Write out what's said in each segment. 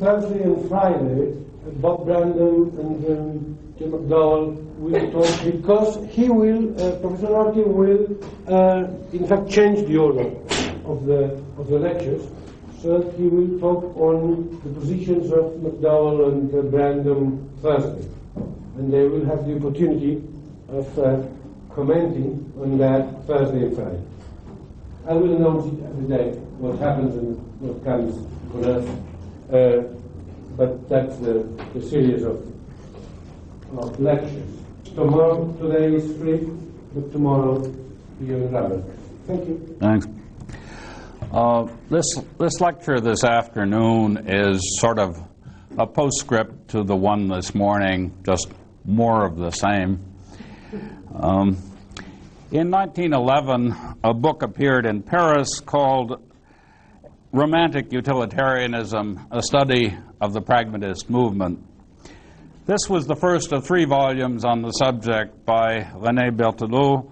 Thursday and Friday, Bob Brandon and Jim McDowell will talk, because Professor Rorty will, in fact, change the order of the lectures, so that he will talk on the positions of McDowell and Brandon Thursday. And they will have the opportunity of commenting on that Thursday and Friday. I will announce it every day, what happens and what comes on us. But that's the series of lectures. Today is free, but tomorrow you're in. Thank you. Thanks. This lecture this afternoon is sort of a postscript to the one this morning, just more of the same. In 1911, a book appeared in Paris called Romantic Utilitarianism, a study of the pragmatist movement. This was the first of 3 volumes on the subject by René Berthelot,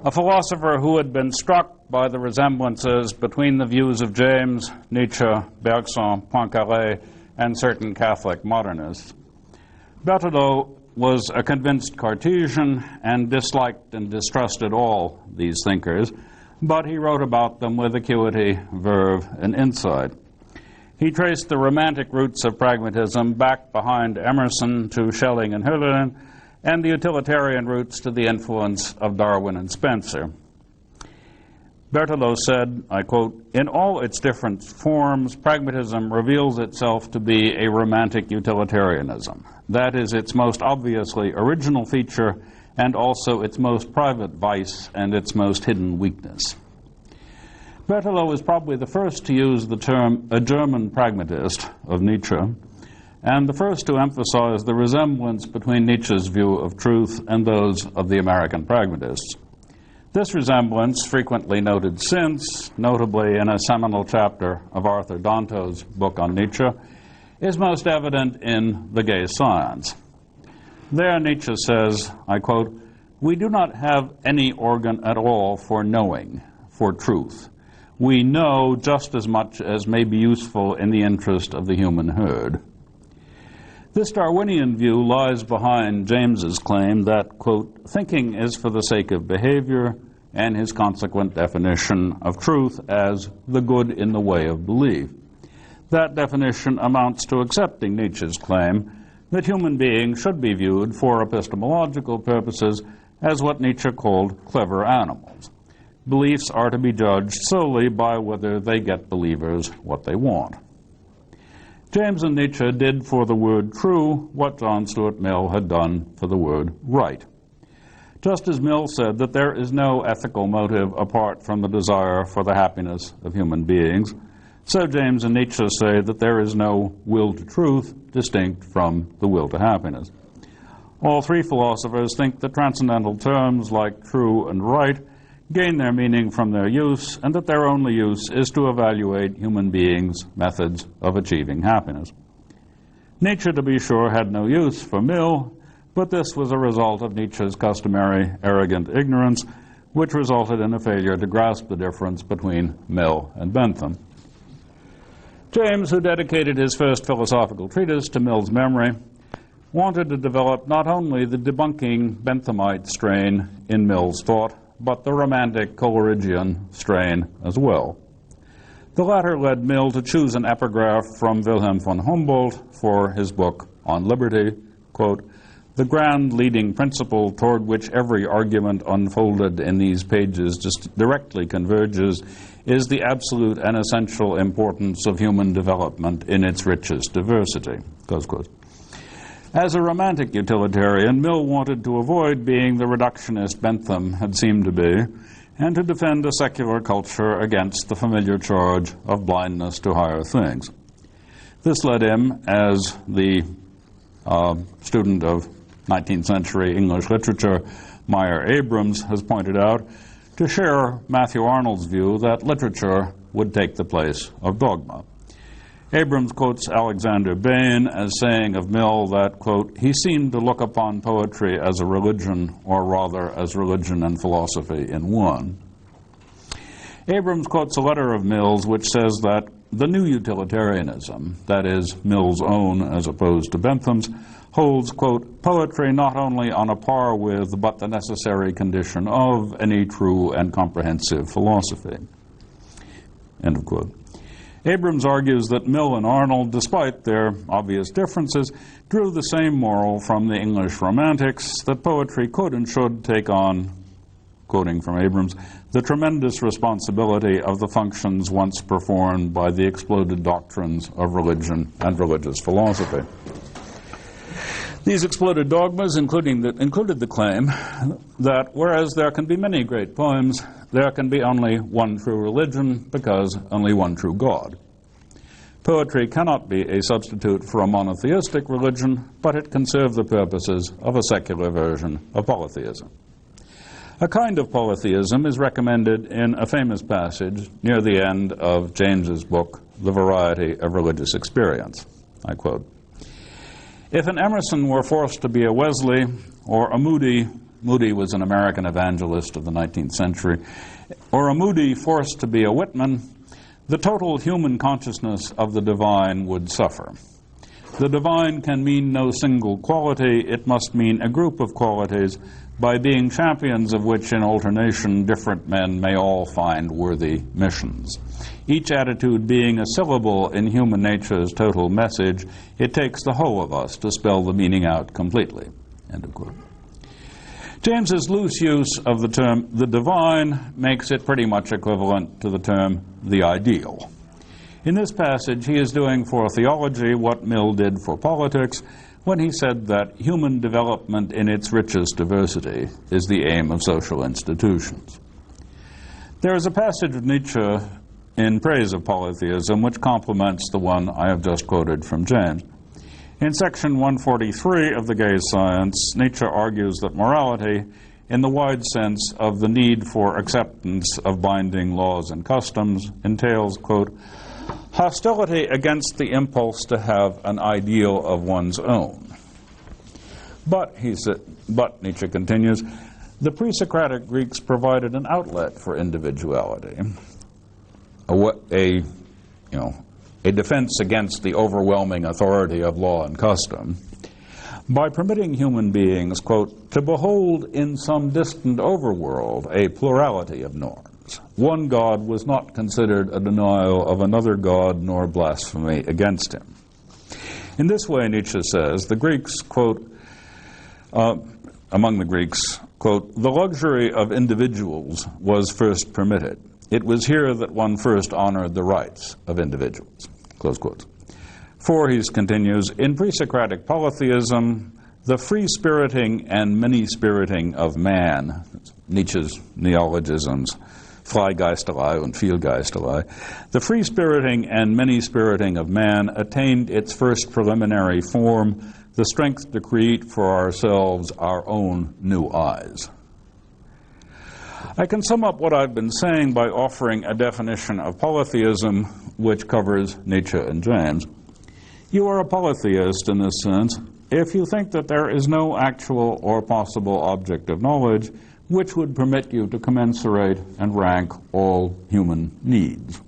a philosopher who had been struck by the resemblances between the views of James, Nietzsche, Bergson, Poincaré, and certain Catholic modernists. Berthelot was a convinced Cartesian and disliked and distrusted all these thinkers, but he wrote about them with acuity, verve, and insight. He traced the romantic roots of pragmatism back behind Emerson to Schelling and Hölderlin, and the utilitarian roots to the influence of Darwin and Spencer. Berthelot said, I quote, "In all its different forms, pragmatism reveals itself to be a romantic utilitarianism. That is its most obviously original feature, and also its most private vice and its most hidden weakness." Berthelot was probably the first to use the term a German pragmatist of Nietzsche, and the first to emphasize the resemblance between Nietzsche's view of truth and those of the American pragmatists. This resemblance, frequently noted since, notably in a seminal chapter of Arthur Danto's book on Nietzsche, is most evident in The Gay Science. There Nietzsche says, I quote, "We do not have any organ at all for knowing, for truth. We know just as much as may be useful in the interest of the human herd." This Darwinian view lies behind James's claim that, quote, "thinking is for the sake of behavior," and his consequent definition of truth as the good in the way of belief. That definition amounts to accepting Nietzsche's claim that human beings should be viewed for epistemological purposes as what Nietzsche called clever animals. Beliefs are to be judged solely by whether they get believers what they want. James and Nietzsche did for the word true what John Stuart Mill had done for the word right. Just as Mill said that there is no ethical motive apart from the desire for the happiness of human beings, so James and Nietzsche say that there is no will to truth distinct from the will to happiness. All 3 philosophers think that transcendental terms like true and right gain their meaning from their use, and that their only use is to evaluate human beings' methods of achieving happiness. Nietzsche, to be sure, had no use for Mill, but this was a result of Nietzsche's customary arrogant ignorance, which resulted in a failure to grasp the difference between Mill and Bentham. James, who dedicated his first philosophical treatise to Mill's memory, wanted to develop not only the debunking Benthamite strain in Mill's thought, but the romantic Coleridgean strain as well. The latter led Mill to choose an epigraph from Wilhelm von Humboldt for his book on liberty, quote, "The grand leading principle toward which every argument unfolded in these pages just directly converges is the absolute and essential importance of human development in its richest diversity." Close quote. As a romantic utilitarian, Mill wanted to avoid being the reductionist Bentham had seemed to be, and to defend a secular culture against the familiar charge of blindness to higher things. This led him, as the student of 19th century English literature Meyer Abrams has pointed out, to share Matthew Arnold's view that literature would take the place of dogma. Abrams quotes Alexander Bain as saying of Mill that, quote, "he seemed to look upon poetry as a religion, or rather as religion and philosophy in one." Abrams quotes a letter of Mill's which says that, the new utilitarianism, that is, Mill's own as opposed to Bentham's, holds, quote, poetry not only on a par with, but the necessary condition of any true and comprehensive philosophy, end of quote. Abrams argues that Mill and Arnold, despite their obvious differences, drew the same moral from the English Romantics, that poetry could and should take on, quoting from Abrams, the tremendous responsibility of the functions once performed by the exploded doctrines of religion and religious philosophy. These exploded dogmas included the claim that whereas there can be many great poems, there can be only one true religion because only one true God. Poetry cannot be a substitute for a monotheistic religion, but it can serve the purposes of a secular version of polytheism. A kind of polytheism is recommended in a famous passage near the end of James's book, The Variety of Religious Experience. I quote, "If an Emerson were forced to be a Wesley or a Moody was an American evangelist of the 19th century, or a Moody forced to be a Whitman, the total human consciousness of the divine would suffer. The divine can mean no single quality, it must mean a group of qualities, by being champions of which in alternation different men may all find worthy missions. Each attitude being a syllable in human nature's total message, it takes the whole of us to spell the meaning out completely." End of quote. James's loose use of the term the divine makes it pretty much equivalent to the term the ideal. In this passage, he is doing for theology what Mill did for politics when he said that human development in its richest diversity is the aim of social institutions. There is a passage of Nietzsche in praise of polytheism which complements the one I have just quoted from James. In section 143 of The Gay Science, Nietzsche argues that morality, in the wide sense of the need for acceptance of binding laws and customs, entails, quote, hostility against the impulse to have an ideal of one's own. But, Nietzsche continues, the pre-Socratic Greeks provided an outlet for individuality, a defense against the overwhelming authority of law and custom, by permitting human beings, quote, to behold in some distant overworld a plurality of norms. One God was not considered a denial of another God nor blasphemy against him. In this way, Nietzsche says, the Greeks, quote, among the Greeks, quote, the luxury of individuals was first permitted. It was here that one first honored the rights of individuals, close quotes. For, he continues, in pre-Socratic polytheism, the free-spiriting and many-spiriting of man, Nietzsche's neologisms, Freigeistelei and Vielgeistelei, the free-spiriting and many-spiriting of man attained its first preliminary form, the strength to create for ourselves our own new eyes. I can sum up what I've been saying by offering a definition of polytheism which covers Nietzsche and James. You are a polytheist in this sense if you think that there is no actual or possible object of knowledge which would permit you to commensurate and rank all human needs.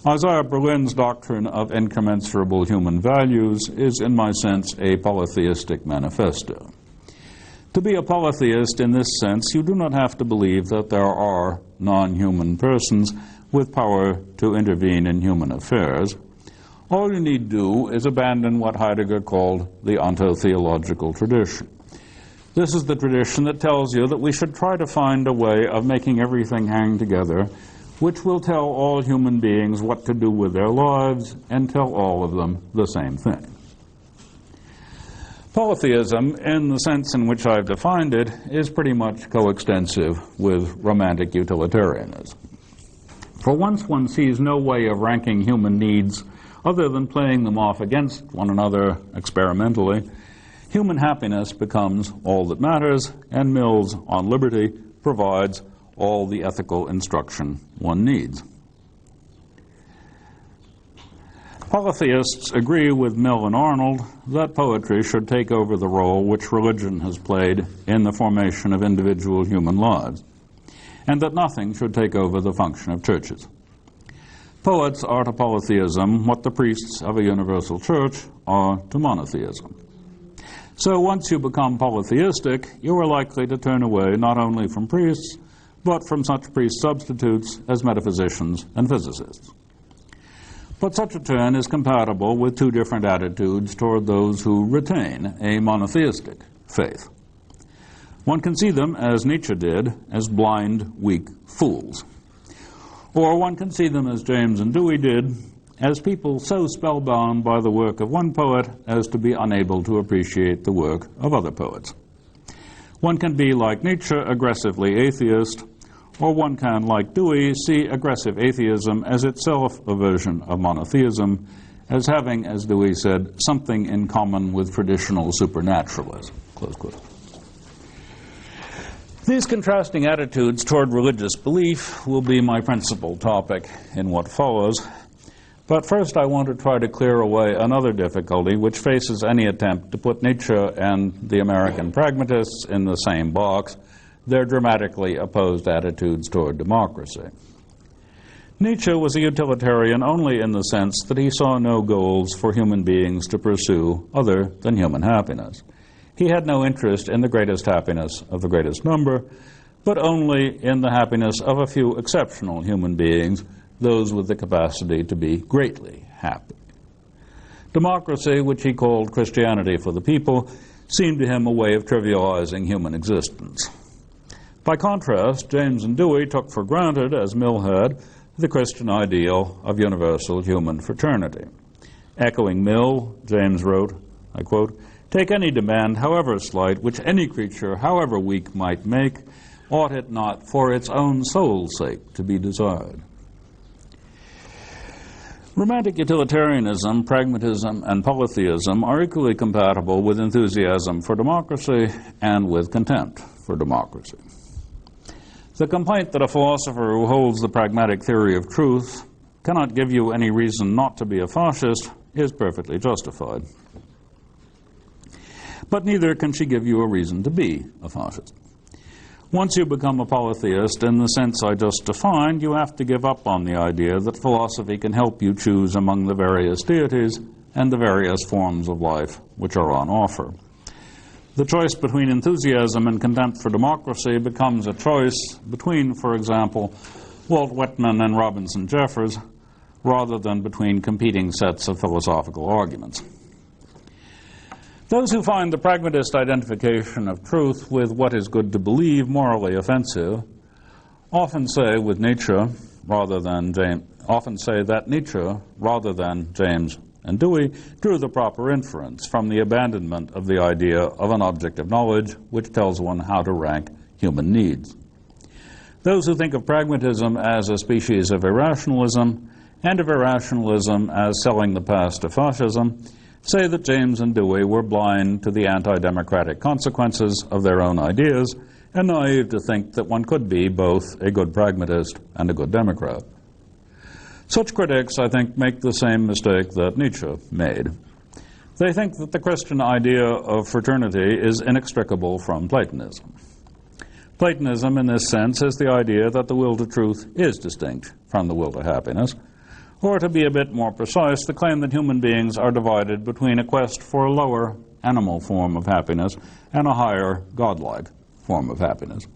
Isaiah Berlin's doctrine of incommensurable human values is, in my sense, a polytheistic manifesto. To be a polytheist in this sense, you do not have to believe that there are non-human persons with power to intervene in human affairs. All you need do is abandon what Heidegger called the ontotheological tradition. This is the tradition that tells you that we should try to find a way of making everything hang together, which will tell all human beings what to do with their lives and tell all of them the same thing. Polytheism, in the sense in which I've defined it, is pretty much coextensive with romantic utilitarianism. For once one sees no way of ranking human needs other than playing them off against one another experimentally, human happiness becomes all that matters, and Mill's On Liberty provides all the ethical instruction one needs. Polytheists agree with Mill and Arnold that poetry should take over the role which religion has played in the formation of individual human lives, and that nothing should take over the function of churches. Poets are to polytheism what the priests of a universal church are to monotheism. So once you become polytheistic, you are likely to turn away not only from priests, but from such priest substitutes as metaphysicians and physicists. But such a turn is compatible with two different attitudes toward those who retain a monotheistic faith. One can see them, as Nietzsche did, as blind, weak fools. Or one can see them, as James and Dewey did, as people so spellbound by the work of one poet as to be unable to appreciate the work of other poets. One can be, like Nietzsche, aggressively atheist, or one can, like Dewey, see aggressive atheism as itself a version of monotheism, as having, as Dewey said, something in common with traditional supernaturalism. Close quote. These contrasting attitudes toward religious belief will be my principal topic in what follows. But first I want to try to clear away another difficulty which faces any attempt to put Nietzsche and the American pragmatists in the same box, their dramatically opposed attitudes toward democracy. Nietzsche was a utilitarian only in the sense that he saw no goals for human beings to pursue other than human happiness. He had no interest in the greatest happiness of the greatest number, but only in the happiness of a few exceptional human beings, those with the capacity to be greatly happy. Democracy, which he called Christianity for the people, seemed to him a way of trivializing human existence. By contrast, James and Dewey took for granted, as Mill had, the Christian ideal of universal human fraternity. Echoing Mill, James wrote, I quote, "Take any demand, however slight, which any creature, however weak, might make, ought it not, for its own soul's sake, to be desired?" Romantic utilitarianism, pragmatism, and polytheism are equally compatible with enthusiasm for democracy and with contempt for democracy. The complaint that a philosopher who holds the pragmatic theory of truth cannot give you any reason not to be a fascist is perfectly justified. But neither can she give you a reason to be a fascist. Once you become a polytheist, in the sense I just defined, you have to give up on the idea that philosophy can help you choose among the various deities and the various forms of life which are on offer. The choice between enthusiasm and contempt for democracy becomes a choice between, for example, Walt Whitman and Robinson Jeffers, rather than between competing sets of philosophical arguments. Those who find the pragmatist identification of truth with what is good to believe morally offensive often say that Nietzsche, rather than James and Dewey, drew the proper inference from the abandonment of the idea of an object of knowledge which tells one how to rank human needs. Those who think of pragmatism as a species of irrationalism and of irrationalism as selling the past to fascism say that James and Dewey were blind to the anti-democratic consequences of their own ideas and naive to think that one could be both a good pragmatist and a good Democrat. Such critics, I think, make the same mistake that Nietzsche made. They think that the Christian idea of fraternity is inextricable from Platonism. Platonism, in this sense, is the idea that the will to truth is distinct from the will to happiness, or to be a bit more precise, the claim that human beings are divided between a quest for a lower animal form of happiness and a higher godlike form of happiness.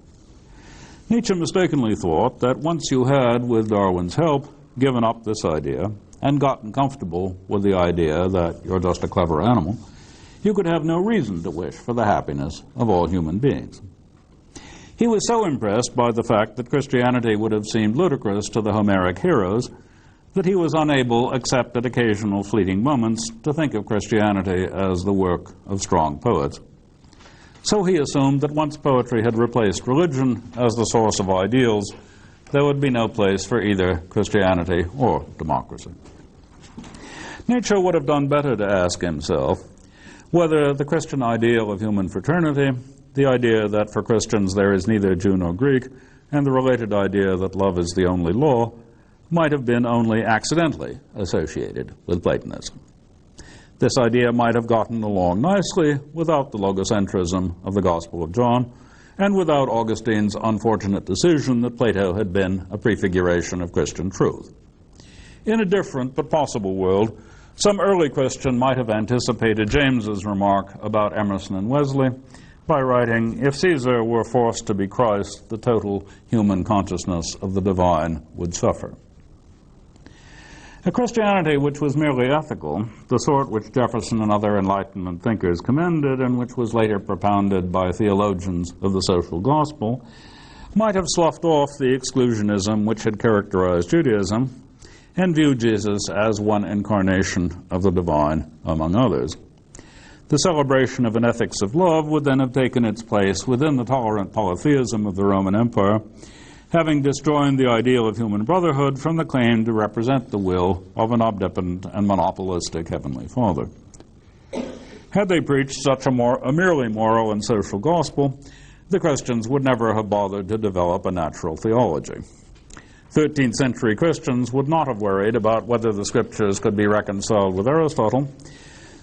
Nietzsche mistakenly thought that once you had, with Darwin's help, given up this idea and gotten comfortable with the idea that you're just a clever animal, you could have no reason to wish for the happiness of all human beings. He was so impressed by the fact that Christianity would have seemed ludicrous to the Homeric heroes that he was unable, except at occasional fleeting moments, to think of Christianity as the work of strong poets. So he assumed that once poetry had replaced religion as the source of ideals, there would be no place for either Christianity or democracy. Nietzsche would have done better to ask himself whether the Christian ideal of human fraternity, the idea that for Christians there is neither Jew nor Greek, and the related idea that love is the only law, might have been only accidentally associated with Platonism. This idea might have gotten along nicely without the logocentrism of the Gospel of John, and without Augustine's unfortunate decision that Plato had been a prefiguration of Christian truth. In a different but possible world, some early Christian might have anticipated James's remark about Emerson and Wesley by writing, "If Caesar were forced to be Christ, the total human consciousness of the divine would suffer." A Christianity which was merely ethical, the sort which Jefferson and other Enlightenment thinkers commended and which was later propounded by theologians of the social gospel, might have sloughed off the exclusionism which had characterized Judaism and viewed Jesus as one incarnation of the divine among others. The celebration of an ethics of love would then have taken its place within the tolerant polytheism of the Roman Empire, having disjoined the ideal of human brotherhood from the claim to represent the will of an omnipotent and monopolistic Heavenly Father. Had they preached such a merely moral and social gospel, the Christians would never have bothered to develop a natural theology. 13th century Christians would not have worried about whether the scriptures could be reconciled with Aristotle.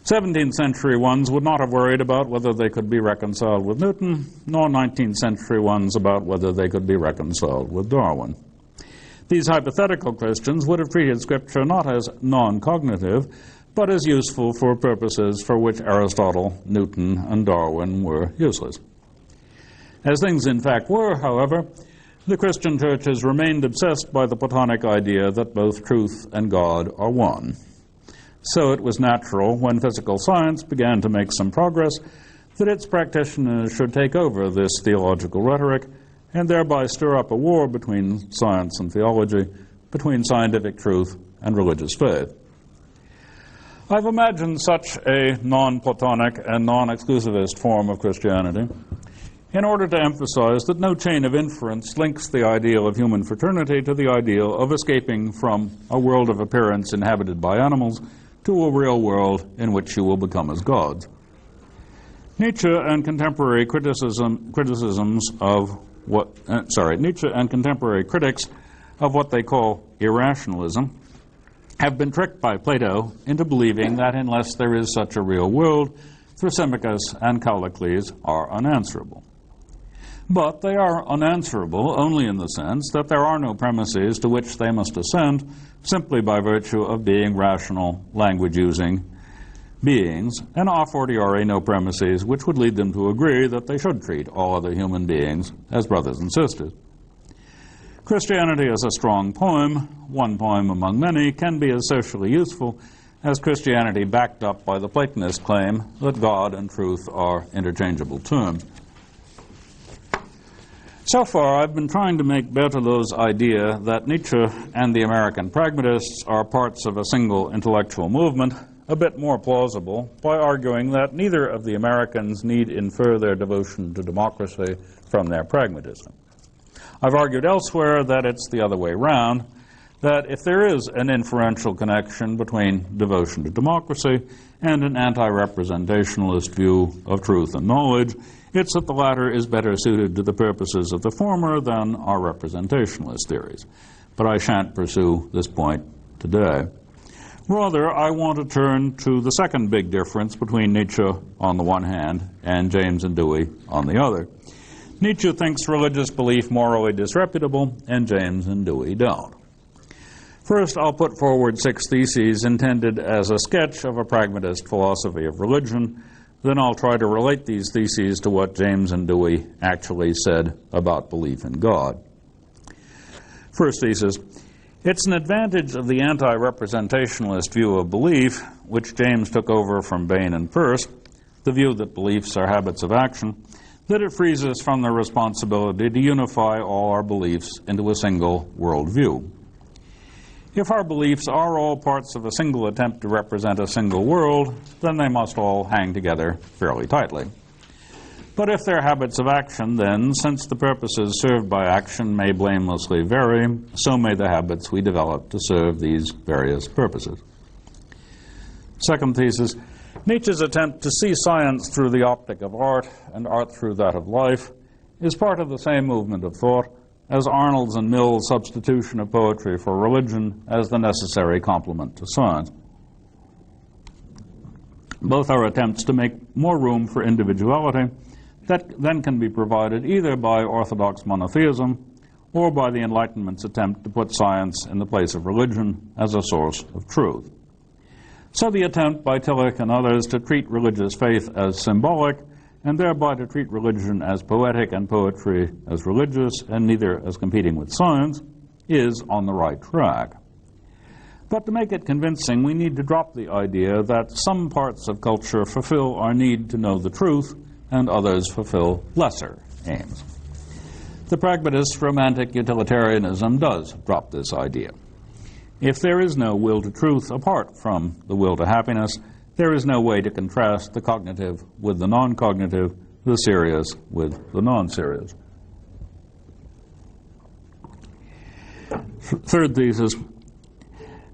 17th century ones would not have worried about whether they could be reconciled with Newton, nor 19th century ones about whether they could be reconciled with Darwin. These hypothetical Christians would have treated Scripture not as non-cognitive, but as useful for purposes for which Aristotle, Newton, and Darwin were useless. As things in fact were, however, the Christian Church has remained obsessed by the Platonic idea that both truth and God are one. So it was natural, when physical science began to make some progress, that its practitioners should take over this theological rhetoric and thereby stir up a war between science and theology, between scientific truth and religious faith. I've imagined such a non-Platonic and non-exclusivist form of Christianity in order to emphasize that no chain of inference links the ideal of human fraternity to the ideal of escaping from a world of appearance inhabited by animals to a real world in which you will become as gods. Nietzsche and contemporary critics of what they call irrationalism have been tricked by Plato into believing that unless there is such a real world, Thrasymachus and Callicles are unanswerable. But they are unanswerable only in the sense that there are no premises to which they must ascend simply by virtue of being rational, language-using beings, and a fortiori no premises which would lead them to agree that they should treat all other human beings as brothers and sisters. Christianity as a strong poem, one poem among many, can be as socially useful as Christianity backed up by the Platonist claim that God and truth are interchangeable terms. So far, I've been trying to make Berthelot's idea that Nietzsche and the American pragmatists are parts of a single intellectual movement a bit more plausible by arguing that neither of the Americans need infer their devotion to democracy from their pragmatism. I've argued elsewhere that it's the other way round, that if there is an inferential connection between devotion to democracy and an anti-representationalist view of truth and knowledge, it's that the latter is better suited to the purposes of the former than our representationalist theories. But I shan't pursue this point today. Rather, I want to turn to the second big difference between Nietzsche on the one hand and James and Dewey on the other. Nietzsche thinks religious belief morally disreputable, and James and Dewey don't. First, I'll put forward 6 theses intended as a sketch of a pragmatist philosophy of religion. Then I'll try to relate these theses to what James and Dewey actually said about belief in God. First thesis: it's an advantage of the anti-representationalist view of belief, which James took over from Bain and Peirce, the view that beliefs are habits of action, that it frees us from the responsibility to unify all our beliefs into a single worldview. If our beliefs are all parts of a single attempt to represent a single world, then they must all hang together fairly tightly. But if they're habits of action, then, since the purposes served by action may blamelessly vary, so may the habits we develop to serve these various purposes. Second thesis: Nietzsche's attempt to see science through the optic of art and art through that of life is part of the same movement of thought as Arnold's and Mill's substitution of poetry for religion as the necessary complement to science. Both are attempts to make more room for individuality that then can be provided either by orthodox monotheism or by the Enlightenment's attempt to put science in the place of religion as a source of truth. So the attempt by Tillich and others to treat religious faith as symbolic, and thereby to treat religion as poetic and poetry as religious, and neither as competing with science, is on the right track. But to make it convincing, we need to drop the idea that some parts of culture fulfill our need to know the truth, and others fulfill lesser aims. The pragmatist romantic utilitarianism does drop this idea. If there is no will to truth apart from the will to happiness, there is no way to contrast the cognitive with the non-cognitive, the serious with the non-serious. Third thesis.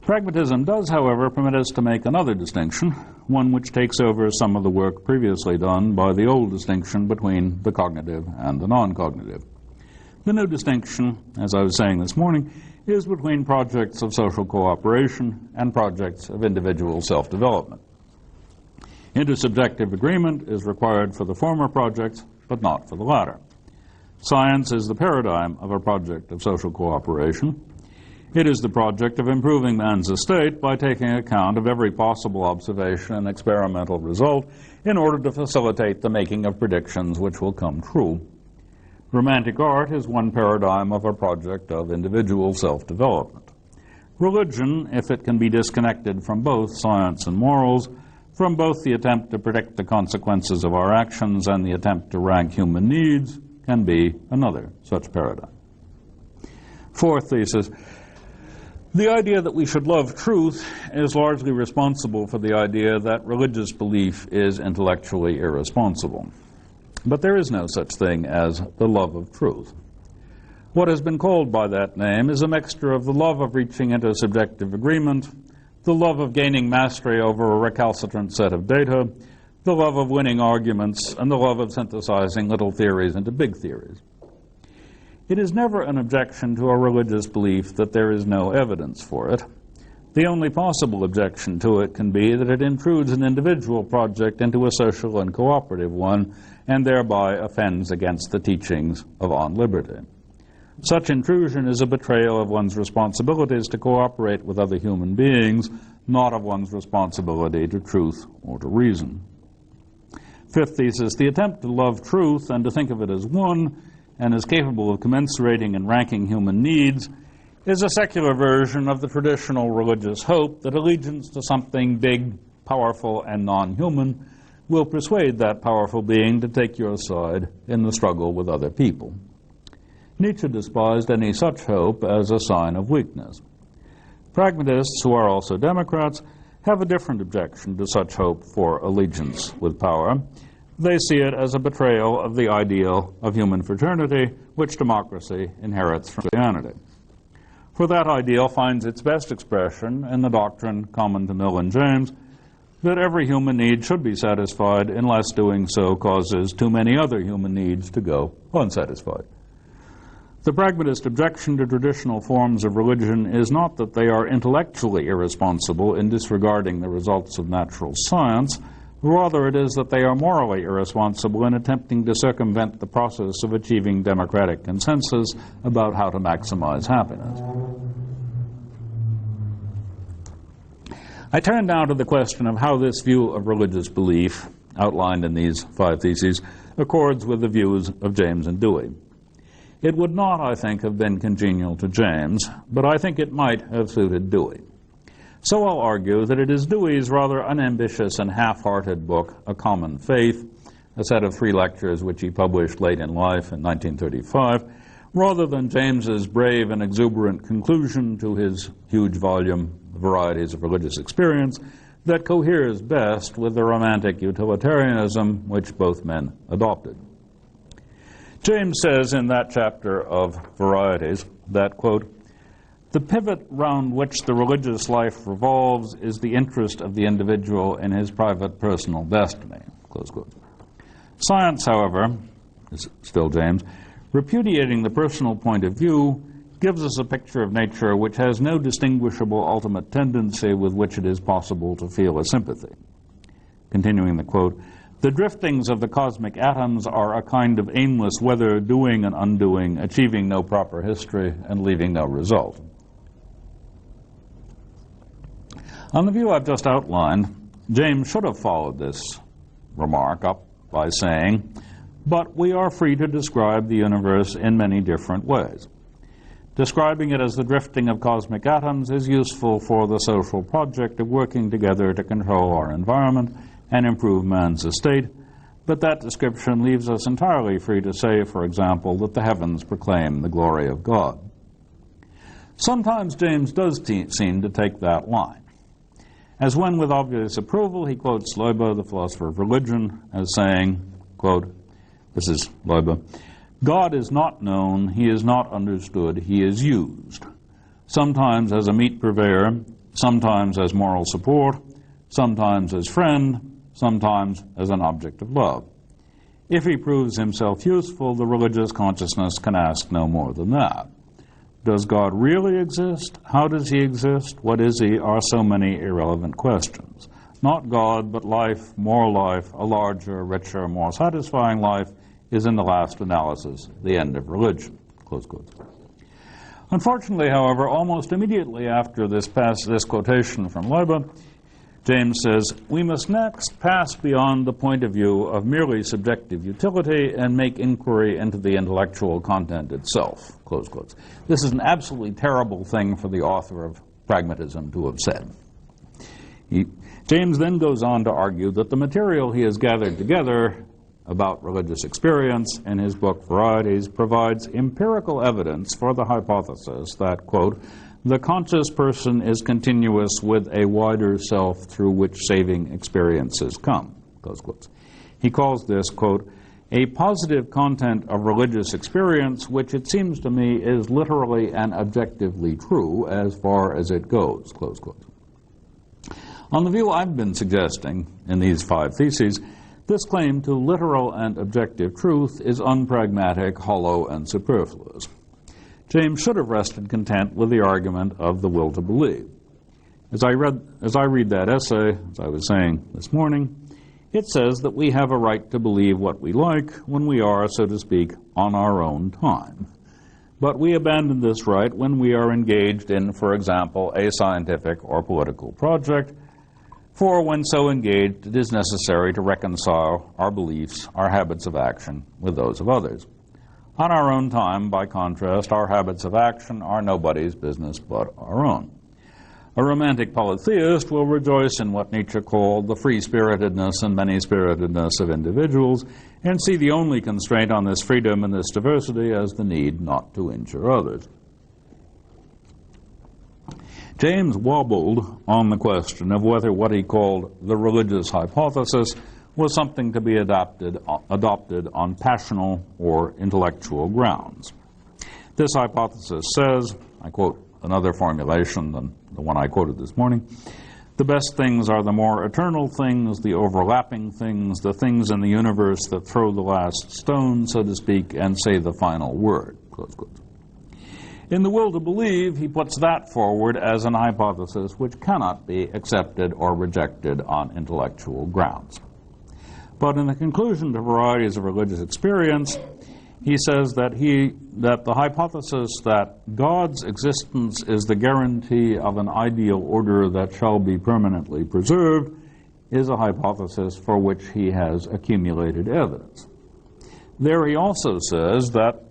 Pragmatism does, however, permit us to make another distinction, one which takes over some of the work previously done by the old distinction between the cognitive and the non-cognitive. The new distinction, as I was saying this morning, is between projects of social cooperation and projects of individual self-development. Intersubjective agreement is required for the former projects, but not for the latter. Science is the paradigm of a project of social cooperation. It is the project of improving man's estate by taking account of every possible observation and experimental result in order to facilitate the making of predictions which will come true. Romantic art is one paradigm of a project of individual self-development. Religion, if it can be disconnected from both science and morals, from both the attempt to predict the consequences of our actions and the attempt to rank human needs, can be another such paradigm. Fourth thesis. The idea that we should love truth is largely responsible for the idea that religious belief is intellectually irresponsible. But there is no such thing as the love of truth. What has been called by that name is a mixture of the love of reaching into subjective agreement, the love of gaining mastery over a recalcitrant set of data, the love of winning arguments, and the love of synthesizing little theories into big theories. It is never an objection to a religious belief that there is no evidence for it. The only possible objection to it can be that it intrudes an individual project into a social and cooperative one, and thereby offends against the teachings of on liberty. Such intrusion is a betrayal of one's responsibilities to cooperate with other human beings, not of one's responsibility to truth or to reason. Fifth thesis, the attempt to love truth and to think of it as one and as capable of commensurating and ranking human needs is a secular version of the traditional religious hope that allegiance to something big, powerful, and non-human will persuade that powerful being to take your side in the struggle with other people. Nietzsche despised any such hope as a sign of weakness. Pragmatists, who are also Democrats, have a different objection to such hope for allegiance with power. They see it as a betrayal of the ideal of human fraternity, which democracy inherits from Christianity. For that ideal finds its best expression in the doctrine common to Mill and James that every human need should be satisfied unless doing so causes too many other human needs to go unsatisfied. The pragmatist objection to traditional forms of religion is not that they are intellectually irresponsible in disregarding the results of natural science. Rather, it is that they are morally irresponsible in attempting to circumvent the process of achieving democratic consensus about how to maximize happiness. I turn now to the question of how this view of religious belief, outlined in these 5 theses, accords with the views of James and Dewey. It would not, I think, have been congenial to James, but I think it might have suited Dewey. So I'll argue that it is Dewey's rather unambitious and half-hearted book, A Common Faith, a set of 3 lectures which he published late in life in 1935, rather than James's brave and exuberant conclusion to his huge volume, Varieties of Religious Experience, that coheres best with the romantic utilitarianism which both men adopted. James says in that chapter of Varieties that, quote, "The pivot round which the religious life revolves is the interest of the individual in his private personal destiny," close quote. Science, however, is still James, repudiating the personal point of view, gives us a picture of nature which has no distinguishable ultimate tendency with which it is possible to feel a sympathy. Continuing the quote, The driftings of the cosmic atoms are a kind of aimless weather, doing and undoing, achieving no proper history and leaving no result. On the view I've just outlined, James should have followed this remark up by saying, but we are free to describe the universe in many different ways. Describing it as the drifting of cosmic atoms is useful for the social project of working together to control our environment and improve man's estate, but that description leaves us entirely free to say, for example, that the heavens proclaim the glory of God. Sometimes James does seem to take that line, as when with obvious approval he quotes Loibe, the philosopher of religion, as saying, quote, this is Loibe, God is not known, he is not understood, he is used, sometimes as a meat purveyor, sometimes as moral support, sometimes as friend, sometimes as an object of love. If he proves himself useful, the religious consciousness can ask no more than that. Does God really exist? How does he exist? What is he? Are so many irrelevant questions. Not God, but life, a larger, richer, more satisfying life is in the last analysis the end of religion. Close quotes. Unfortunately, however, almost immediately after this quotation from Loibe, James says, we must next pass beyond the point of view of merely subjective utility and make inquiry into the intellectual content itself. Close quotes. This is an absolutely terrible thing for the author of Pragmatism to have said. James then goes on to argue that the material he has gathered together about religious experience in his book Varieties provides empirical evidence for the hypothesis that, quote, the conscious person is continuous with a wider self through which saving experiences come, close quotes. He calls this, quote, a positive content of religious experience, which it seems to me is literally and objectively true as far as it goes, close quotes. On the view I've been suggesting in these 5 theses, this claim to literal and objective truth is unpragmatic, hollow, and superfluous. James should have rested content with the argument of the will to believe. As I read that essay, as I was saying this morning, it says that we have a right to believe what we like when we are, so to speak, on our own time. But we abandon this right when we are engaged in, for example, a scientific or political project, for when so engaged, it is necessary to reconcile our beliefs, our habits of action, with those of others. On our own time, by contrast, our habits of action are nobody's business but our own. A romantic polytheist will rejoice in what Nietzsche called the free-spiritedness and many-spiritedness of individuals and see the only constraint on this freedom and this diversity as the need not to injure others. James wobbled on the question of whether what he called the religious hypothesis was something to be adopted on passional or intellectual grounds. This hypothesis says, I quote another formulation than the one I quoted this morning, the best things are the more eternal things, the overlapping things, the things in the universe that throw the last stone, so to speak, and say the final word, close quotes. In the will to believe, he puts that forward as an hypothesis which cannot be accepted or rejected on intellectual grounds. But in the conclusion to Varieties of Religious Experience, he says that the hypothesis that God's existence is the guarantee of an ideal order that shall be permanently preserved is a hypothesis for which he has accumulated evidence. There he also says that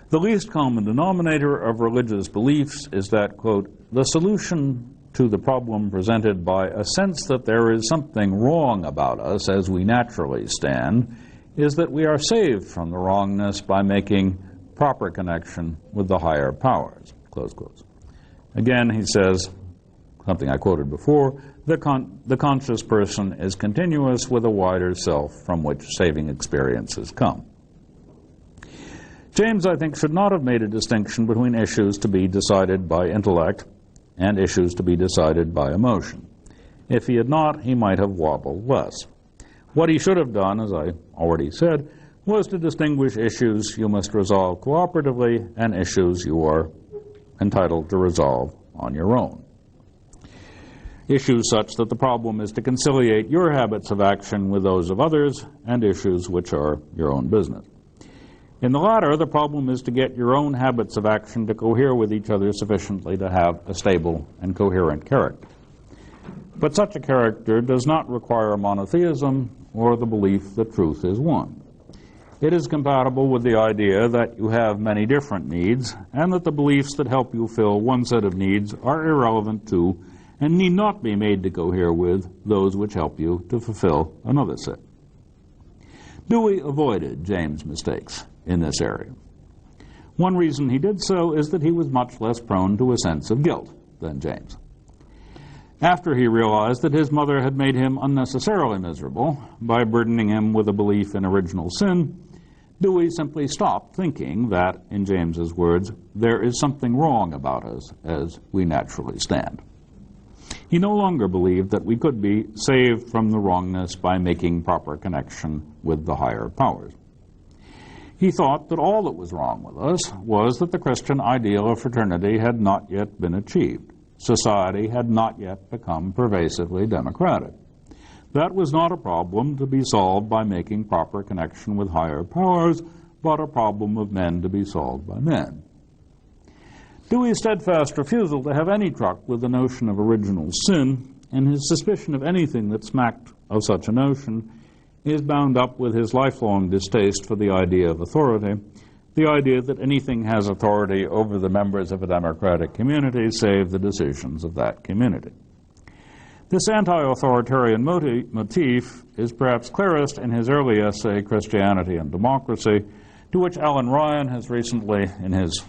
the least common denominator of religious beliefs is that, quote, the solution to the problem presented by a sense that there is something wrong about us as we naturally stand is that we are saved from the wrongness by making proper connection with the higher powers, close quotes. Again, he says, something I quoted before, the conscious person is continuous with a wider self from which saving experiences come. James, I think, should not have made a distinction between issues to be decided by intellect and issues to be decided by emotion. If he had not, he might have wobbled less. What he should have done, as I already said, was to distinguish issues you must resolve cooperatively and issues you are entitled to resolve on your own. issues such that the problem is to conciliate your habits of action with those of others, and issues which are your own business. In the latter, the problem is to get your own habits of action to cohere with each other sufficiently to have a stable and coherent character. But such a character does not require monotheism or the belief that truth is one. It is compatible with the idea that you have many different needs, and that the beliefs that help you fill one set of needs are irrelevant to and need not be made to cohere with those which help you to fulfill another set. Dewey avoided James' mistakes in this area. One reason he did so is that he was much less prone to a sense of guilt than James. After he realized that his mother had made him unnecessarily miserable by burdening him with a belief in original sin, Dewey simply stopped thinking that, in James's words, there is something wrong about us as we naturally stand. He no longer believed that we could be saved from the wrongness by making proper connection with the higher powers. He thought that all that was wrong with us was that the Christian ideal of fraternity had not yet been achieved. Society had not yet become pervasively democratic. That was not a problem to be solved by making proper connection with higher powers, but a problem of men to be solved by men. Dewey's steadfast refusal to have any truck with the notion of original sin, and his suspicion of anything that smacked of such a notion, is bound up with his lifelong distaste for the idea of authority, the idea that anything has authority over the members of a democratic community save the decisions of that community. This anti-authoritarian motif is perhaps clearest in his early essay, Christianity and Democracy, to which Alan Ryan has recently, in his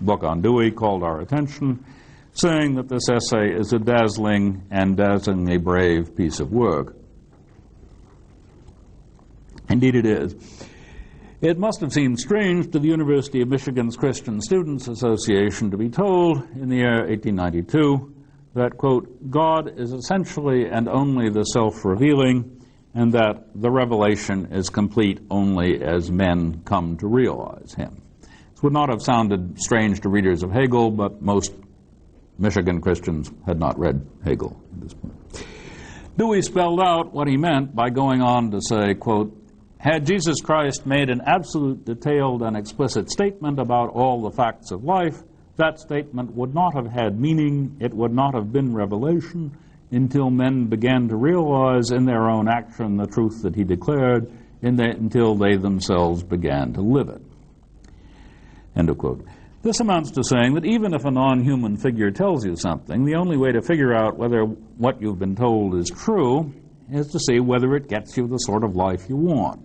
book on Dewey, called our attention, saying that this essay is a dazzling and dazzlingly brave piece of work. Indeed it is. It must have seemed strange to the University of Michigan's Christian Students Association to be told in the year 1892 that, quote, God is essentially and only the self-revealing, and that the revelation is complete only as men come to realize him. This would not have sounded strange to readers of Hegel, but most Michigan Christians had not read Hegel at this point. Dewey spelled out what he meant by going on to say, quote, had Jesus Christ made an absolute, detailed, and explicit statement about all the facts of life, that statement would not have had meaning, it would not have been revelation, until men began to realize in their own action the truth that he declared, until they themselves began to live it. End of quote. This amounts to saying that even if a non-human figure tells you something, the only way to figure out whether what you've been told is true is to see whether it gets you the sort of life you want.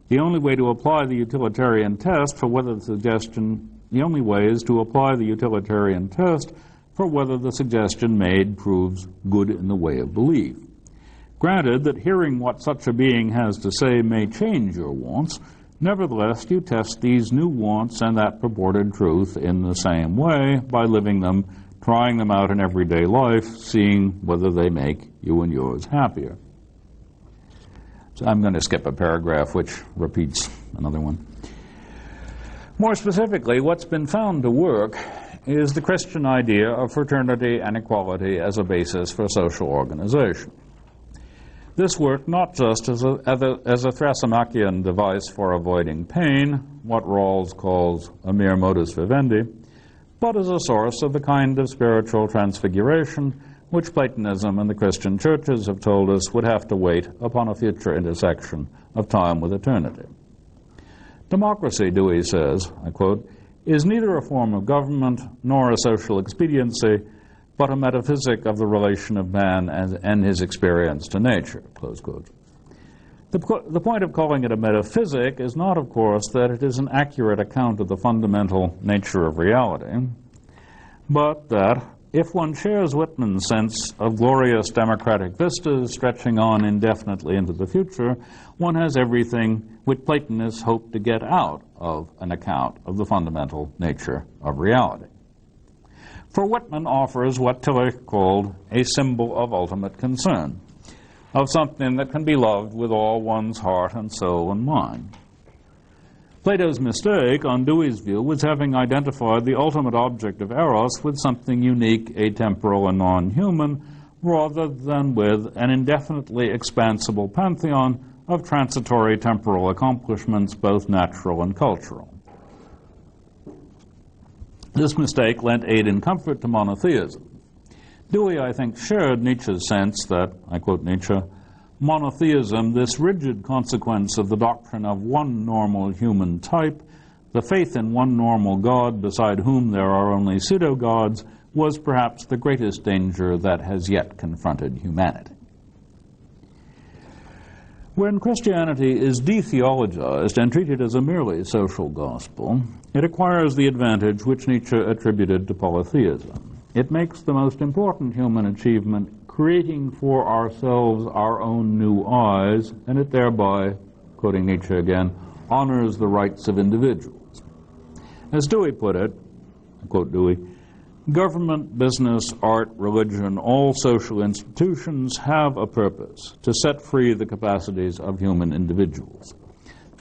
The only way to apply the utilitarian test for whether the suggestion made proves good in the way of belief. Granted that hearing what such a being has to say may change your wants, nevertheless you test these new wants and that purported truth in the same way by living them, trying them out in everyday life, seeing whether they make you and yours happier. So I'm going to skip a paragraph which repeats another one. More specifically, what's been found to work is the Christian idea of fraternity and equality as a basis for social organization. This worked not just as a Thrasymachiean device for avoiding pain, what Rawls calls a mere modus vivendi, but as a source of the kind of spiritual transfiguration which Platonism and the Christian churches have told us would have to wait upon a future intersection of time with eternity. Democracy, Dewey says, I quote, is neither a form of government nor a social expediency, but a metaphysic of the relation of man and his experience to nature, close quote. The point of calling it a metaphysic is not, of course, that it is an accurate account of the fundamental nature of reality, but that if one shares Whitman's sense of glorious democratic vistas stretching on indefinitely into the future, one has everything which Platonists hope to get out of an account of the fundamental nature of reality. For Whitman offers what Tillich called a symbol of ultimate concern, of something that can be loved with all one's heart and soul and mind. Plato's mistake, on Dewey's view, was having identified the ultimate object of eros with something unique, atemporal, and non-human, rather than with an indefinitely expansible pantheon of transitory temporal accomplishments, both natural and cultural. This mistake lent aid and comfort to monotheism. Dewey, I think, shared Nietzsche's sense that, I quote Nietzsche, monotheism, this rigid consequence of the doctrine of one normal human type, the faith in one normal God beside whom there are only pseudo-gods, was perhaps the greatest danger that has yet confronted humanity. When Christianity is de-theologized and treated as a merely social gospel, it acquires the advantage which Nietzsche attributed to polytheism. It makes the most important human achievement creating for ourselves our own new eyes, and it thereby, quoting Nietzsche again, honors the rights of individuals. As Dewey put it, I quote Dewey, government, business, art, religion, all social institutions have a purpose, to set free the capacities of human individuals.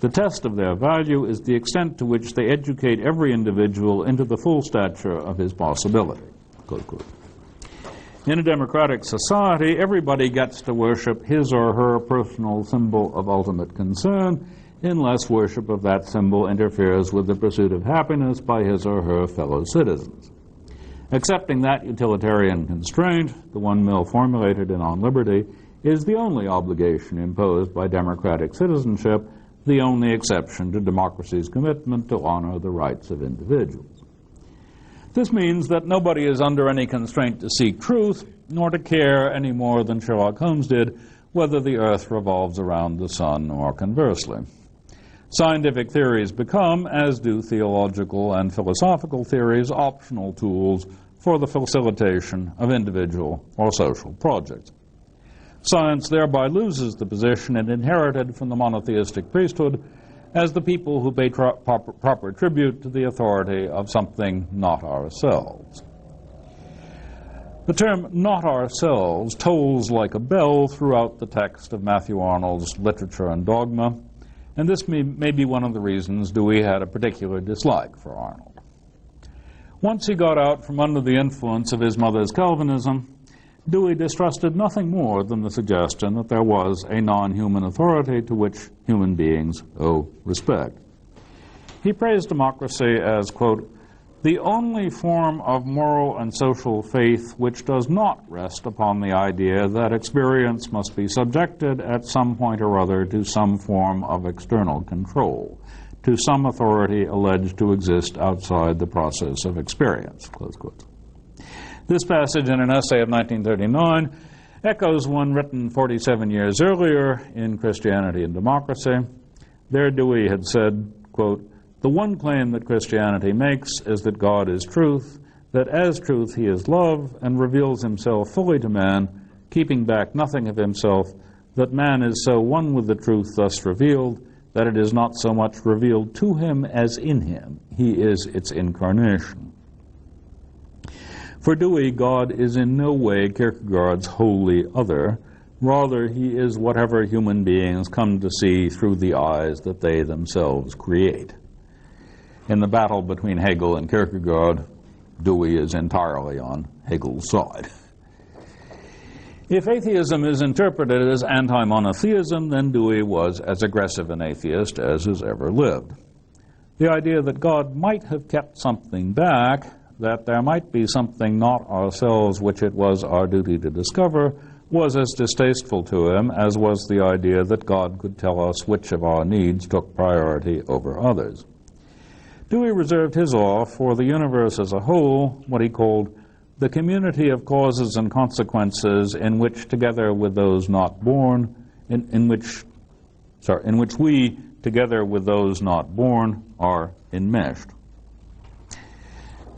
The test of their value is the extent to which they educate every individual into the full stature of his possibility. Quote, quote. In a democratic society, everybody gets to worship his or her personal symbol of ultimate concern, unless worship of that symbol interferes with the pursuit of happiness by his or her fellow citizens. Accepting that utilitarian constraint, the one Mill formulated in On Liberty, is the only obligation imposed by democratic citizenship, the only exception to democracy's commitment to honor the rights of individuals. This means that nobody is under any constraint to seek truth, nor to care any more than Sherlock Holmes did whether the earth revolves around the sun or conversely. Scientific theories become, as do theological and philosophical theories, optional tools for the facilitation of individual or social projects. Science thereby loses the position it inherited from the monotheistic priesthood as the people who pay proper tribute to the authority of something not ourselves. The term not ourselves tolls like a bell throughout the text of Matthew Arnold's Literature and Dogma, and this may be one of the reasons Dewey had a particular dislike for Arnold. Once he got out from under the influence of his mother's Calvinism, Dewey distrusted nothing more than the suggestion that there was a non-human authority to which human beings owe respect. He praised democracy as, quote, the only form of moral and social faith which does not rest upon the idea that experience must be subjected at some point or other to some form of external control, to some authority alleged to exist outside the process of experience, close quote. This passage in an essay of 1939 echoes one written 47 years earlier in Christianity and Democracy. There Dewey had said, quote, the one claim that Christianity makes is that God is truth, that as truth he is love and reveals himself fully to man, keeping back nothing of himself, that man is so one with the truth thus revealed that it is not so much revealed to him as in him. He is its incarnation. For Dewey, God is in no way Kierkegaard's wholly other. Rather, he is whatever human beings come to see through the eyes that they themselves create. In the battle between Hegel and Kierkegaard, Dewey is entirely on Hegel's side. If atheism is interpreted as anti-monotheism, then Dewey was as aggressive an atheist as has ever lived. The idea that God might have kept something back, that there might be something not ourselves which it was our duty to discover, was as distasteful to him as was the idea that God could tell us which of our needs took priority over others. Dewey reserved his awe for the universe as a whole, what he called the community of causes and consequences in which, together with those not born, in which we, together with those not born, are enmeshed.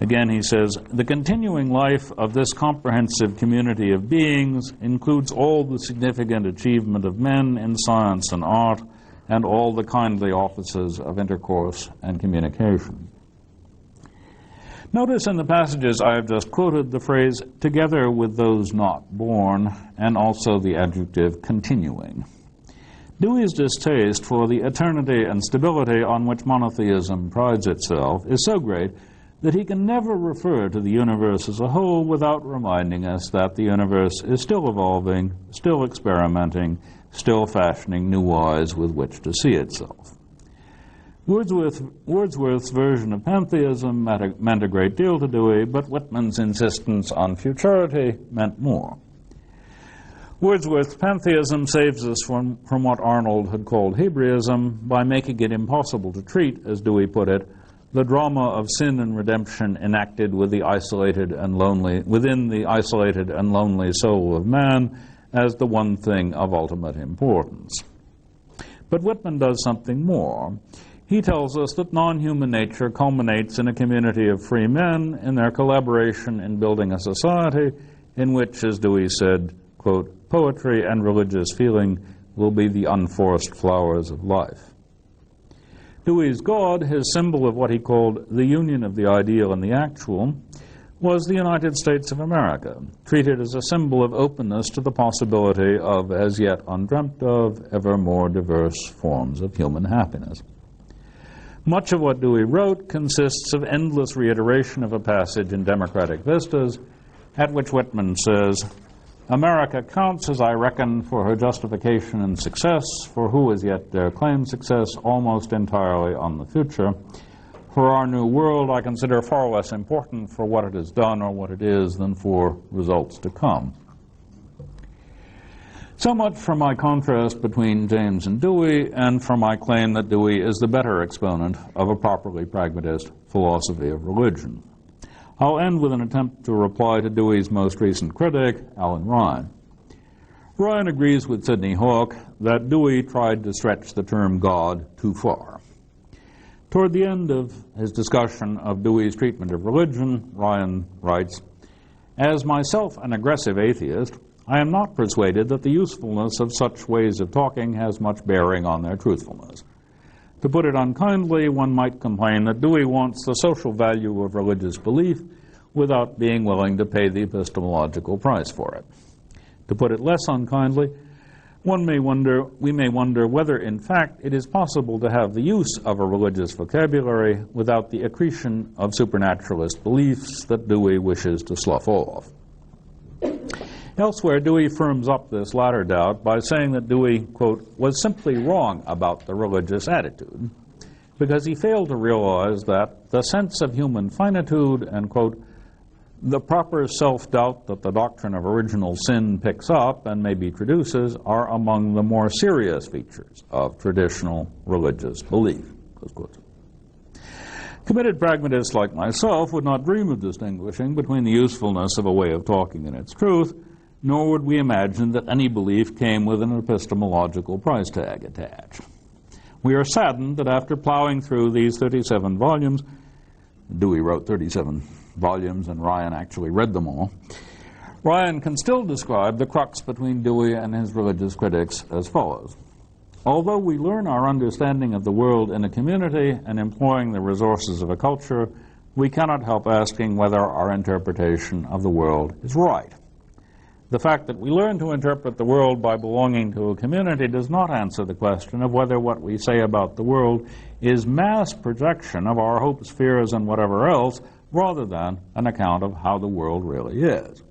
Again, he says, the continuing life of this comprehensive community of beings includes all the significant achievement of men in science and art, and all the kindly offices of intercourse and communication. Notice in the passages I have just quoted the phrase, together with those not born, and also the adjective continuing. Dewey's distaste for the eternity and stability on which monotheism prides itself is so great that he can never refer to the universe as a whole without reminding us that the universe is still evolving, still experimenting, still fashioning new ways with which to see itself. Wordsworth's version of pantheism meant a great deal to Dewey, but Whitman's insistence on futurity meant more. Wordsworth's pantheism saves us from what Arnold had called Hebraism by making it impossible to treat, as Dewey put it, the drama of sin and redemption enacted within the isolated and lonely soul of man as the one thing of ultimate importance. But Whitman does something more. He tells us that non-human nature culminates in a community of free men in their collaboration in building a society in which, as Dewey said, quote, poetry and religious feeling will be the unforced flowers of life. Dewey's God, his symbol of what he called the union of the ideal and the actual, was the United States of America, treated as a symbol of openness to the possibility of, as yet undreamt of, ever more diverse forms of human happiness. Much of what Dewey wrote consists of endless reiteration of a passage in Democratic Vistas, at which Whitman says, America counts, as I reckon, for her justification and success, for who as yet dare claim success almost entirely on the future. For our new world I consider far less important for what it has done or what it is than for results to come. So much for my contrast between James and Dewey, and for my claim that Dewey is the better exponent of a properly pragmatist philosophy of religion. I'll end with an attempt to reply to Dewey's most recent critic, Alan Ryan. Ryan agrees with Sidney Hawke that Dewey tried to stretch the term God too far. Toward the end of his discussion of Dewey's treatment of religion, Ryan writes, as myself an aggressive atheist, I am not persuaded that the usefulness of such ways of talking has much bearing on their truthfulness. To put it unkindly, one might complain that Dewey wants the social value of religious belief without being willing to pay the epistemological price for it. To put it less unkindly, we may wonder whether, in fact, it is possible to have the use of a religious vocabulary without the accretion of supernaturalist beliefs that Dewey wishes to slough off. Elsewhere, Dewey firms up this latter doubt by saying that Dewey, quote, was simply wrong about the religious attitude because he failed to realize that the sense of human finitude and, quote, the proper self-doubt that the doctrine of original sin picks up and maybe traduces are among the more serious features of traditional religious belief, close quotes. Committed pragmatists like myself would not dream of distinguishing between the usefulness of a way of talking and its truth, nor would we imagine that any belief came with an epistemological price tag attached. We are saddened that after plowing through these 37 volumes, Dewey wrote 37 volumes and Ryan actually read them all, Ryan can still describe the crux between Dewey and his religious critics as follows. Although we learn our understanding of the world in a community and employing the resources of a culture, we cannot help asking whether our interpretation of the world is right. The fact that we learn to interpret the world by belonging to a community does not answer the question of whether what we say about the world is mass projection of our hopes, fears, and whatever else, rather than an account of how the world really is.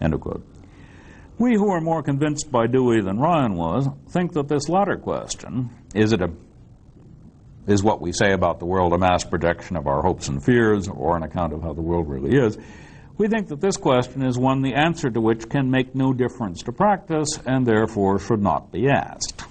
End of quote. We who are more convinced by Dewey than Ryan was think that this latter question, is what we say about the world a mass projection of our hopes and fears or an account of how the world really is, we think that this question is one the answer to which can make no difference to practice and therefore should not be asked.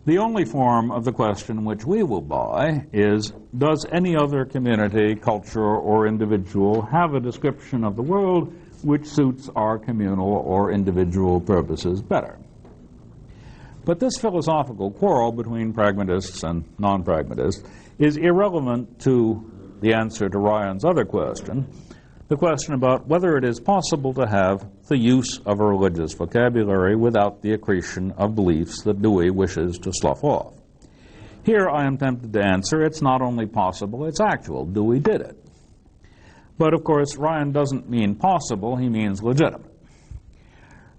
The only form of the question which we will buy is, does any other community, culture, or individual have a description of the world which suits our communal or individual purposes better? But this philosophical quarrel between pragmatists and non-pragmatists is irrelevant to the answer to Ryan's other question, the question about whether it is possible to have the use of a religious vocabulary without the accretion of beliefs that Dewey wishes to slough off. Here I am tempted to answer, it's not only possible, it's actual. Dewey did it. But of course, Ryan doesn't mean possible, he means legitimate.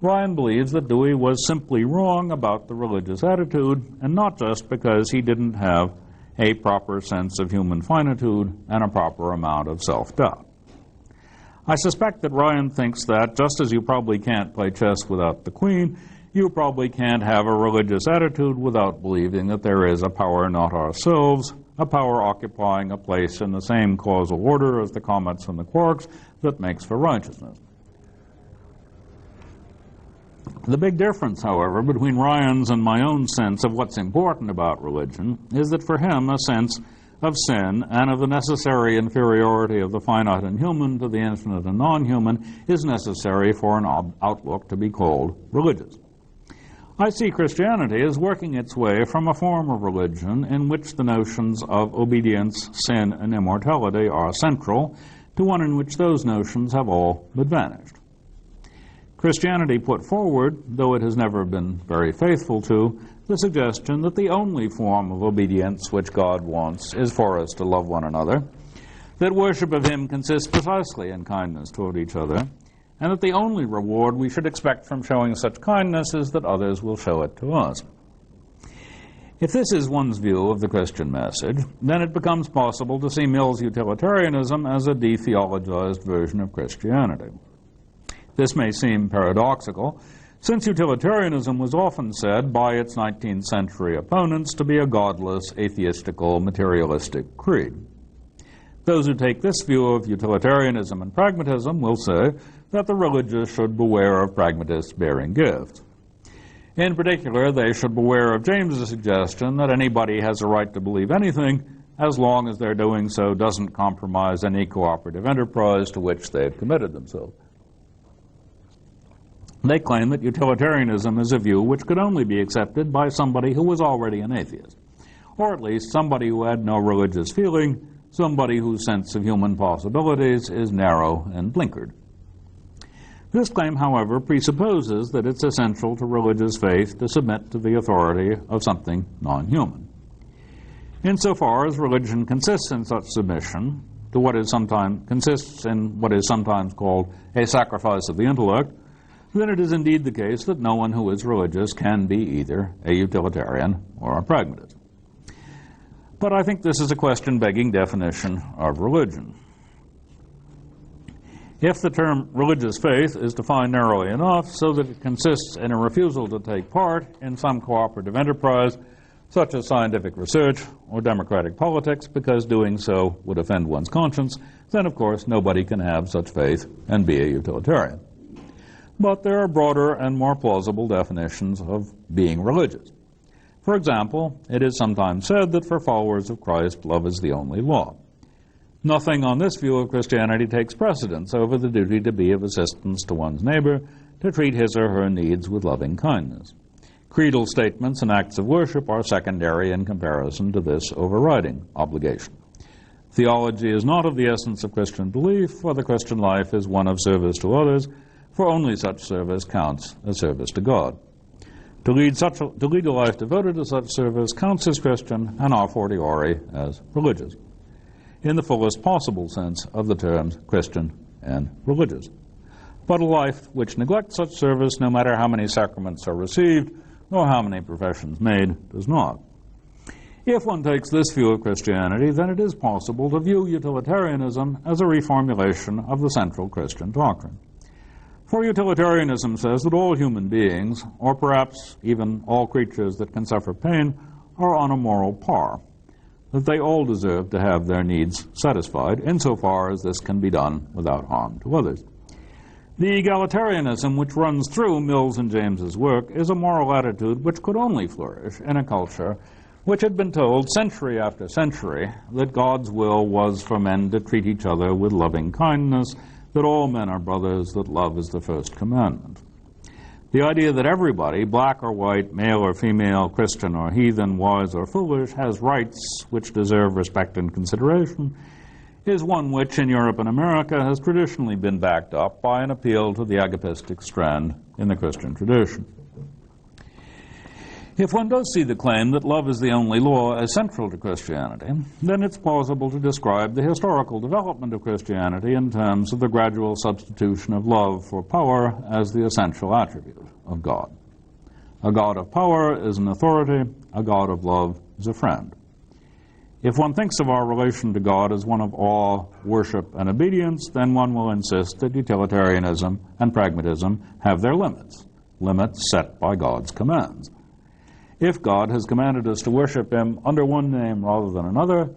Ryan believes that Dewey was simply wrong about the religious attitude, and not just because he didn't have a proper sense of human finitude and a proper amount of self-doubt. I suspect that Ryan thinks that, just as you probably can't play chess without the queen, you probably can't have a religious attitude without believing that there is a power not ourselves, a power occupying a place in the same causal order as the comets and the quarks that makes for righteousness. The big difference, however, between Ryan's and my own sense of what's important about religion is that for him a sense of sin and of the necessary inferiority of the finite and human to the infinite and non-human is necessary for an outlook to be called religious. I see Christianity as working its way from a form of religion in which the notions of obedience, sin, and immortality are central to one in which those notions have all but vanished. Christianity put forward, though it has never been very faithful to, the suggestion that the only form of obedience which God wants is for us to love one another, that worship of Him consists precisely in kindness toward each other, and that the only reward we should expect from showing such kindness is that others will show it to us. If this is one's view of the Christian message, then it becomes possible to see Mill's utilitarianism as a de-theologized version of Christianity. This may seem paradoxical, since utilitarianism was often said by its 19th century opponents to be a godless, atheistical, materialistic creed. Those who take this view of utilitarianism and pragmatism will say that the religious should beware of pragmatists bearing gifts. In particular, they should beware of James's suggestion that anybody has a right to believe anything as long as their doing so doesn't compromise any cooperative enterprise to which they've committed themselves. They claim that utilitarianism is a view which could only be accepted by somebody who was already an atheist, or at least somebody who had no religious feeling, somebody whose sense of human possibilities is narrow and blinkered. This claim, however, presupposes that it's essential to religious faith to submit to the authority of something non-human. Insofar as religion consists in such submission to what is sometimes called a sacrifice of the intellect, then it is indeed the case that no one who is religious can be either a utilitarian or a pragmatist. But I think this is a question-begging definition of religion. If the term religious faith is defined narrowly enough so that it consists in a refusal to take part in some cooperative enterprise, such as scientific research or democratic politics, because doing so would offend one's conscience, then of course nobody can have such faith and be a utilitarian. But there are broader and more plausible definitions of being religious. For example, it is sometimes said that for followers of Christ, love is the only law. Nothing on this view of Christianity takes precedence over the duty to be of assistance to one's neighbor, to treat his or her needs with loving kindness. Creedal statements and acts of worship are secondary in comparison to this overriding obligation. Theology is not of the essence of Christian belief, for the Christian life is one of service to others, for only such service counts as service to God. To lead a life devoted to such service counts as Christian and a fortiori as religious, in the fullest possible sense of the terms Christian and religious. But a life which neglects such service, no matter how many sacraments are received or how many professions made, does not. If one takes this view of Christianity, then it is possible to view utilitarianism as a reformulation of the central Christian doctrine. For utilitarianism says that all human beings, or perhaps even all creatures that can suffer pain, are on a moral par, that they all deserve to have their needs satisfied, insofar as this can be done without harm to others. The egalitarianism which runs through Mill's and James's work is a moral attitude which could only flourish in a culture which had been told century after century that God's will was for men to treat each other with loving kindness, that all men are brothers, that love is the first commandment. The idea that everybody, black or white, male or female, Christian or heathen, wise or foolish, has rights which deserve respect and consideration, is one which in Europe and America has traditionally been backed up by an appeal to the agapistic strand in the Christian tradition. If one does see the claim that love is the only law as central to Christianity, then it's plausible to describe the historical development of Christianity in terms of the gradual substitution of love for power as the essential attribute of God. A God of power is an authority, a God of love is a friend. If one thinks of our relation to God as one of awe, worship, and obedience, then one will insist that utilitarianism and pragmatism have their limits, limits set by God's commands. If God has commanded us to worship him under one name rather than another,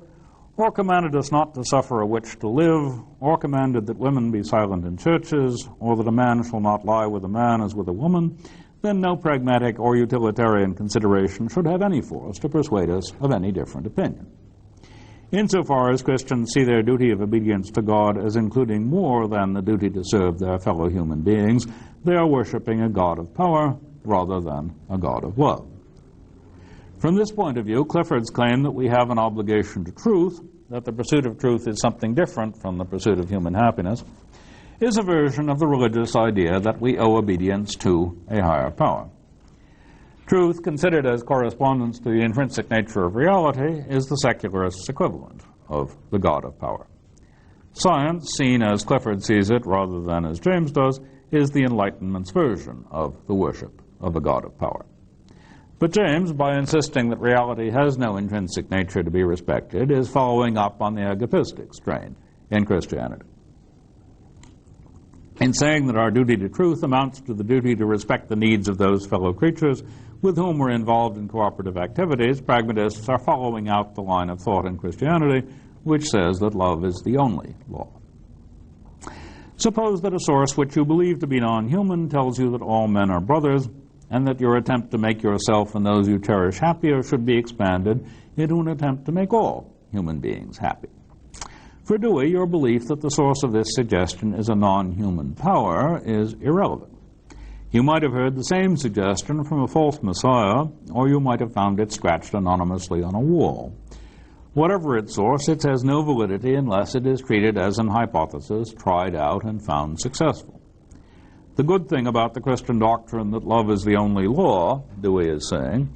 or commanded us not to suffer a witch to live, or commanded that women be silent in churches, or that a man shall not lie with a man as with a woman, then no pragmatic or utilitarian consideration should have any force to persuade us of any different opinion. Insofar as Christians see their duty of obedience to God as including more than the duty to serve their fellow human beings, they are worshiping a God of power rather than a God of love. From this point of view, Clifford's claim that we have an obligation to truth, that the pursuit of truth is something different from the pursuit of human happiness, is a version of the religious idea that we owe obedience to a higher power. Truth, considered as correspondence to the intrinsic nature of reality, is the secularist's equivalent of the God of power. Science, seen as Clifford sees it rather than as James does, is the Enlightenment's version of the worship of a God of power. But James, by insisting that reality has no intrinsic nature to be respected, is following up on the agapistic strain in Christianity. In saying that our duty to truth amounts to the duty to respect the needs of those fellow creatures with whom we're involved in cooperative activities, pragmatists are following out the line of thought in Christianity which says that love is the only law. Suppose that a source which you believe to be non-human tells you that all men are brothers, and that your attempt to make yourself and those you cherish happier should be expanded into an attempt to make all human beings happy. For Dewey, your belief that the source of this suggestion is a non-human power is irrelevant. You might have heard the same suggestion from a false messiah, or you might have found it scratched anonymously on a wall. Whatever its source, it has no validity unless it is treated as an hypothesis tried out and found successful. The good thing about the Christian doctrine that love is the only law, Dewey is saying,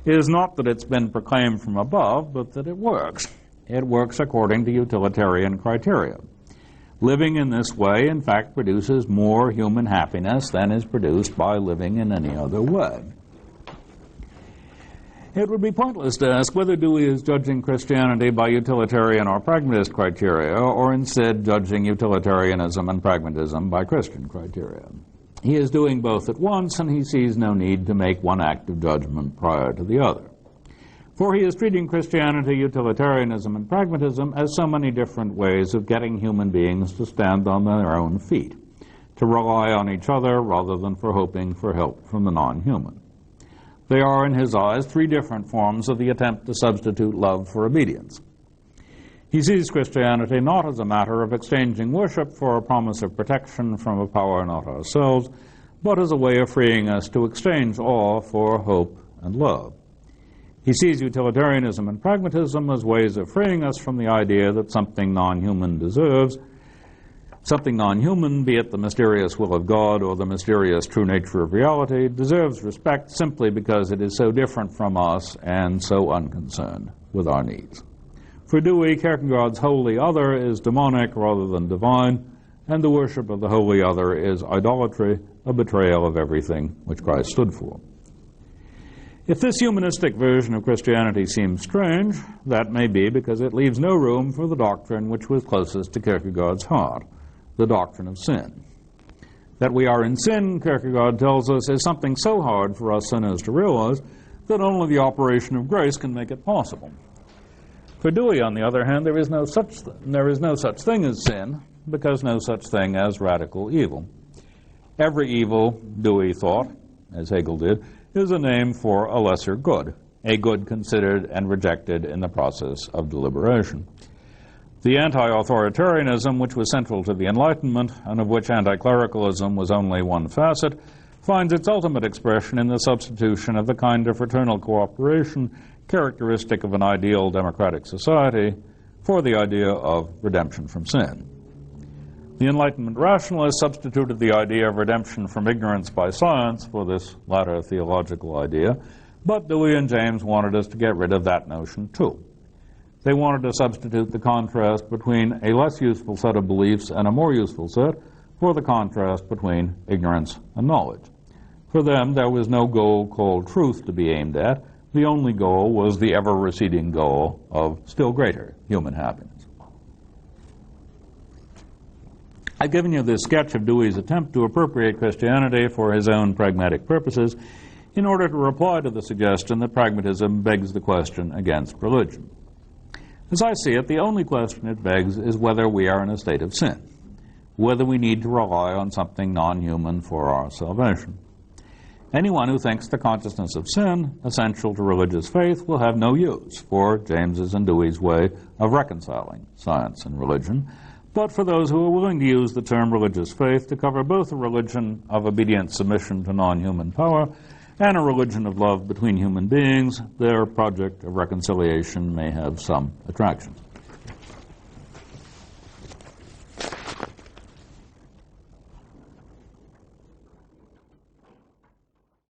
is not that it's been proclaimed from above, but that it works. It works according to utilitarian criteria. Living in this way, in fact, produces more human happiness than is produced by living in any other way. It would be pointless to ask whether Dewey is judging Christianity by utilitarian or pragmatist criteria, or instead judging utilitarianism and pragmatism by Christian criteria. He is doing both at once, and he sees no need to make one act of judgment prior to the other. For he is treating Christianity, utilitarianism, and pragmatism as so many different ways of getting human beings to stand on their own feet, to rely on each other rather than for hoping for help from the non-human. They are, in his eyes, three different forms of the attempt to substitute love for obedience. He sees Christianity not as a matter of exchanging worship for a promise of protection from a power not ourselves, but as a way of freeing us to exchange awe for hope and love. He sees utilitarianism and pragmatism as ways of freeing us from the idea that something non-human deserves, something non-human, be it the mysterious will of God or the mysterious true nature of reality, deserves respect simply because it is so different from us and so unconcerned with our needs. For Dewey, Kierkegaard's holy other is demonic rather than divine, and the worship of the holy other is idolatry, a betrayal of everything which Christ stood for. If this humanistic version of Christianity seems strange, that may be because it leaves no room for the doctrine which was closest to Kierkegaard's heart, the doctrine of sin. That we are in sin, Kierkegaard tells us, is something so hard for us sinners to realize that only the operation of grace can make it possible. For Dewey, on the other hand, there is no such thing as sin, because no such thing as radical evil. Every evil, Dewey thought, as Hegel did, is a name for a lesser good, a good considered and rejected in the process of deliberation. The anti-authoritarianism, which was central to the Enlightenment, and of which anti-clericalism was only one facet, finds its ultimate expression in the substitution of the kind of fraternal cooperation characteristic of an ideal democratic society for the idea of redemption from sin. The Enlightenment rationalists substituted the idea of redemption from ignorance by science for this latter theological idea. But Dewey and James wanted us to get rid of that notion too. They wanted to substitute the contrast between a less useful set of beliefs and a more useful set for the contrast between ignorance and knowledge. For them, there was no goal called truth to be aimed at. The only goal was the ever-receding goal of still greater human happiness. I've given you this sketch of Dewey's attempt to appropriate Christianity for his own pragmatic purposes in order to reply to the suggestion that pragmatism begs the question against religion. As I see it, the only question it begs is whether we are in a state of sin, whether we need to rely on something non-human for our salvation. Anyone who thinks the consciousness of sin essential to religious faith will have no use for James's and Dewey's way of reconciling science and religion, but for those who are willing to use the term religious faith to cover both a religion of obedient submission to non-human power and a religion of love between human beings, their project of reconciliation may have some attraction.